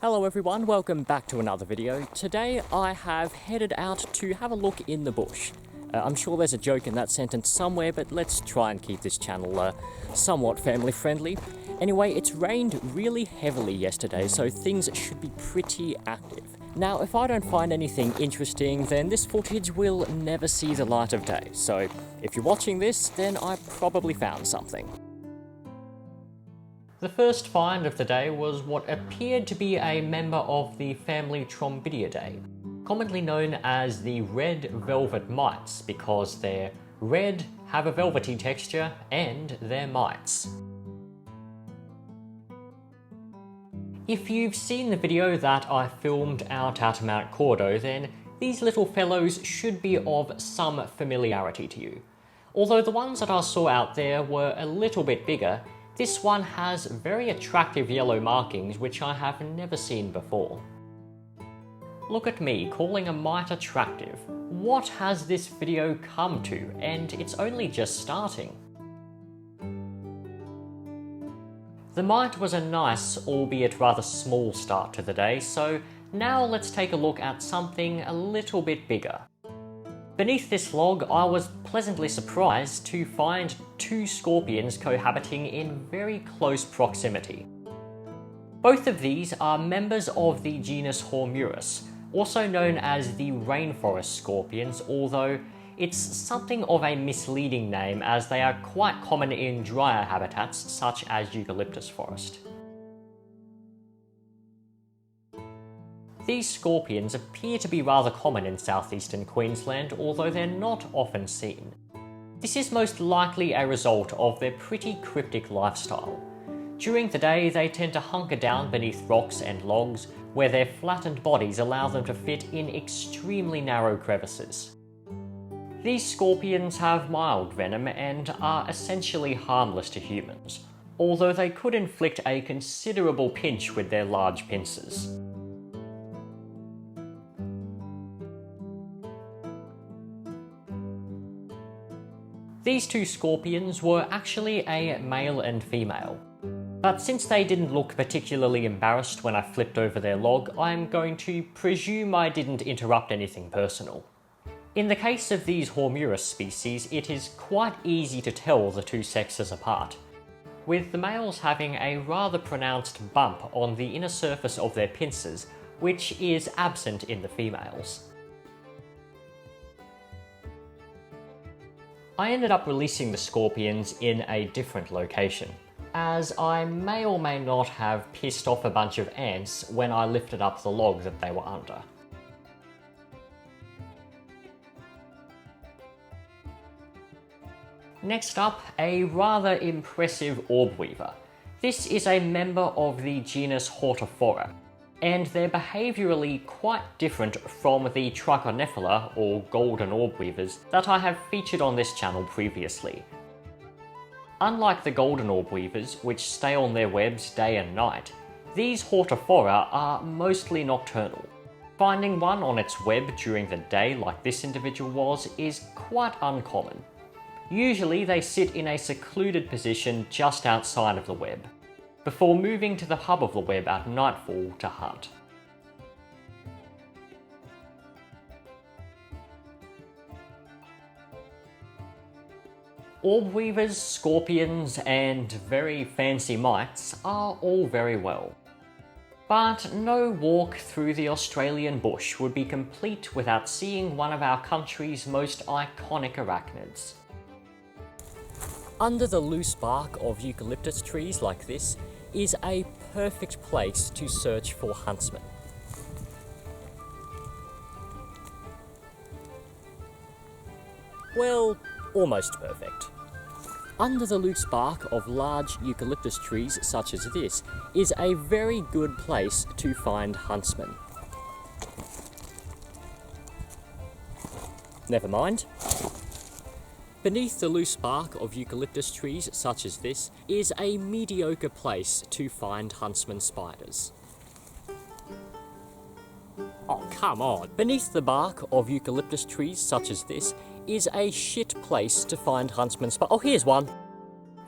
Hello everyone, welcome back to another video. Today I have headed out to have a look in the bush. I'm sure there's a joke in that sentence somewhere, but let's try and keep this channel somewhat family friendly. Anyway, it's rained really heavily yesterday, so things should be pretty active. Now, if I don't find anything interesting, then this footage will never see the light of day. So if you're watching this, then I probably found something. The first find of the day was what appeared to be a member of the family Trombidiidae, commonly known as the red velvet mites because they're red, have a velvety texture, and they're mites. If you've seen the video that I filmed out at Mount Cordo, then these little fellows should be of some familiarity to you. Although the ones that I saw out there were a little bit bigger, this one has very attractive yellow markings which I have never seen before. Look at me calling a mite attractive. What has this video come to? And it's only just starting. The mite was a nice, albeit rather small start to the day, so now let's take a look at something a little bit bigger. Beneath this log, I was pleasantly surprised to find two scorpions cohabiting in very close proximity. Both of these are members of the genus Hormurus, also known as the rainforest scorpions, although it's something of a misleading name as they are quite common in drier habitats such as eucalyptus forest. These scorpions appear to be rather common in southeastern Queensland, although they're not often seen. This is most likely a result of their pretty cryptic lifestyle. During the day, they tend to hunker down beneath rocks and logs, where their flattened bodies allow them to fit in extremely narrow crevices. These scorpions have mild venom and are essentially harmless to humans, although they could inflict a considerable pinch with their large pincers. These two scorpions were actually a male and female, but since they didn't look particularly embarrassed when I flipped over their log, I'm going to presume I didn't interrupt anything personal. In the case of these Hormurus species, it is quite easy to tell the two sexes apart, with the males having a rather pronounced bump on the inner surface of their pincers, which is absent in the females. I ended up releasing the scorpions in a different location, as I may or may not have pissed off a bunch of ants when I lifted up the log that they were under. Next up, a rather impressive orb-weaver. This is a member of the genus Hortiphora, and they're behaviourally quite different from the Trichonephila, or golden orb-weavers, that I have featured on this channel previously. Unlike the golden orb-weavers, which stay on their webs day and night, these Hortiphora are mostly nocturnal. Finding one on its web during the day like this individual was is quite uncommon. Usually they sit in a secluded position just outside of the web, before moving to the hub of the web at nightfall to hunt. Orb-weavers, scorpions, and very fancy mites are all very well. But no walk through the Australian bush would be complete without seeing one of our country's most iconic arachnids. Under the loose bark of eucalyptus trees like this is a perfect place to search for huntsmen. Well, almost perfect. Under the loose bark of large eucalyptus trees such as this is a very good place to find huntsmen. Never mind. Beneath the loose bark of eucalyptus trees such as this is a mediocre place to find huntsman spiders. Oh, come on! Beneath the bark of eucalyptus trees such as this is a shit place to find huntsman spiders. Oh, here's one!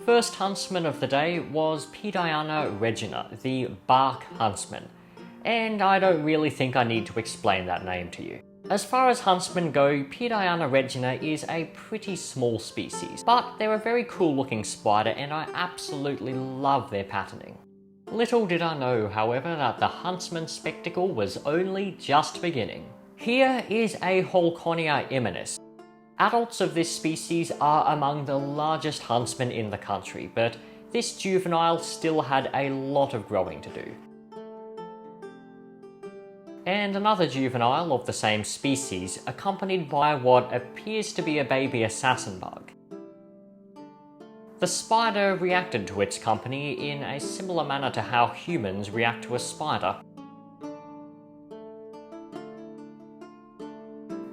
First huntsman of the day was Pediana regina, the bark huntsman. and I don't really think I need to explain that name to you. As far as huntsmen go, Pediana regina is a pretty small species, but they're a very cool looking spider and I absolutely love their patterning. Little did I know, however, that the huntsman spectacle was only just beginning. Here is a Holconia immanis. Adults of this species are among the largest huntsmen in the country, but this juvenile still had a lot of growing to do. And another juvenile of the same species, accompanied by what appears to be a baby assassin bug. The spider reacted to its company in a similar manner to how humans react to a spider.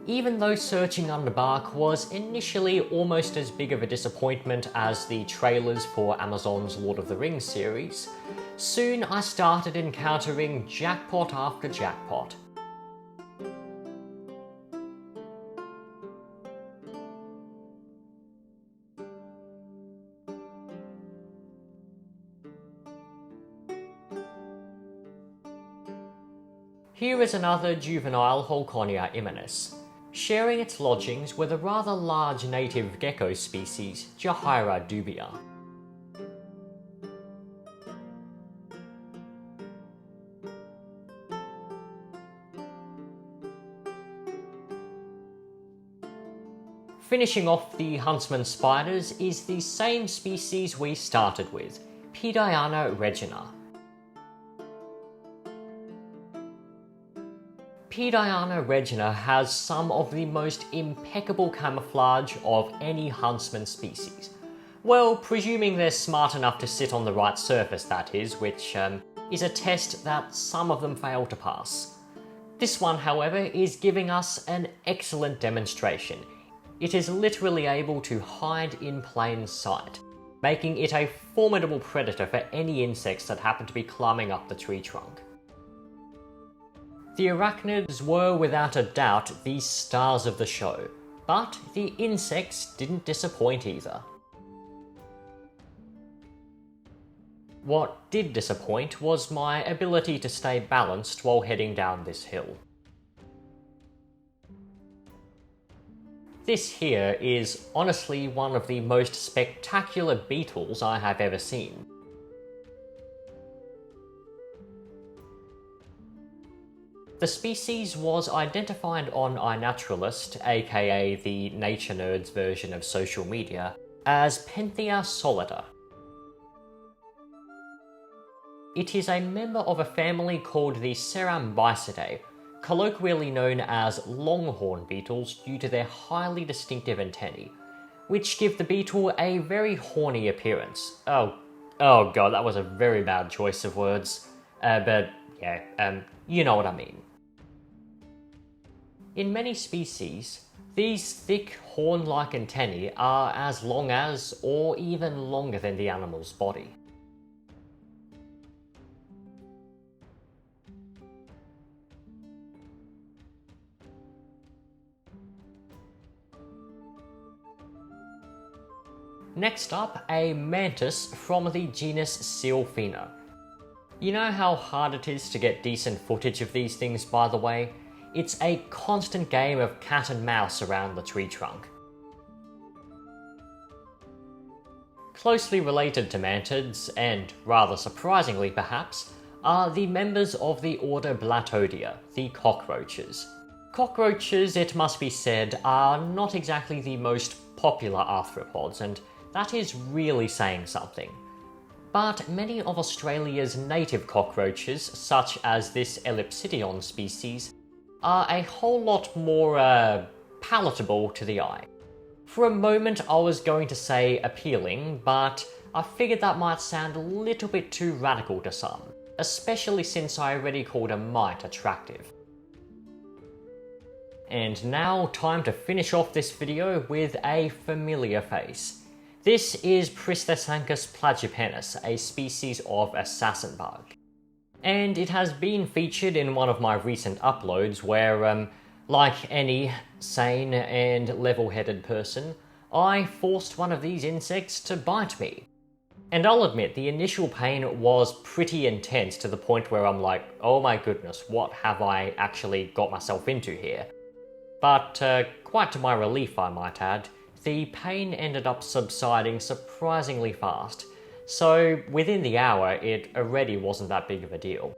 Even though searching under bark was initially almost as big of a disappointment as the trailers for Amazon's Lord of the Rings series, soon I started encountering jackpot after jackpot. Here is another juvenile Holconia immanis, sharing its lodgings with a rather large native gecko species, Jahyra dubia. Finishing off the huntsman spiders is the same species we started with, Pediana regina. Pediana regina has some of the most impeccable camouflage of any huntsman species. Well, presuming they're smart enough to sit on the right surface, that is, which is a test that some of them fail to pass. This one, however, is giving us an excellent demonstration. It is literally able to hide in plain sight, making it a formidable predator for any insects that happen to be climbing up the tree trunk. The arachnids were without a doubt the stars of the show, but the insects didn't disappoint either. What did disappoint was my ability to stay balanced while heading down this hill. This here is honestly one of the most spectacular beetles I have ever seen. The species was identified on iNaturalist, aka the nature nerds version of social media, as Penthea solida. It is a member of a family called the Cerambicidae, colloquially known as longhorn beetles due to their highly distinctive antennae, which give the beetle a very horny appearance. Oh god, that was a very bad choice of words. But yeah, you know what I mean. In many species, these thick horn-like antennae are as long as, or even longer than the animal's body. Next up, a mantis from the genus Silphina. You know how hard it is to get decent footage of these things, by the way? It's a constant game of cat and mouse around the tree trunk. Closely related to mantids, and rather surprisingly perhaps, are the members of the order Blattodea, the cockroaches. Cockroaches, it must be said, are not exactly the most popular arthropods, and that is really saying something. But many of Australia's native cockroaches, such as this Ellipsidion species, are a whole lot more, palatable to the eye. For a moment I was going to say appealing, but I figured that might sound a little bit too radical to some, especially since I already called a mite attractive. And now, time to finish off this video with a familiar face. This is Pristhesanchus plagipennis, a species of assassin bug. And it has been featured in one of my recent uploads where, like any sane and level-headed person, I forced one of these insects to bite me. And I'll admit, the initial pain was pretty intense to the point where I'm like, oh my goodness, what have I actually got myself into here? But quite to my relief, I might add, the pain ended up subsiding surprisingly fast, so within the hour it already wasn't that big of a deal.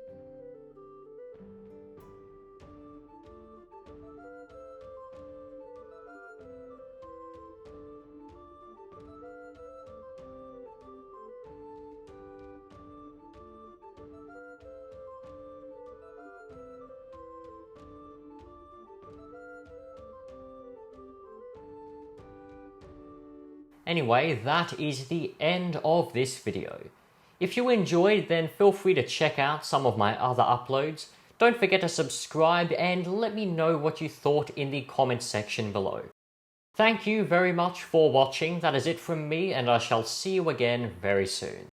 Anyway, that is the end of this video. If you enjoyed, then feel free to check out some of my other uploads. Don't forget to subscribe and let me know what you thought in the comments section below. Thank you very much for watching. That is it from me, and I shall see you again very soon.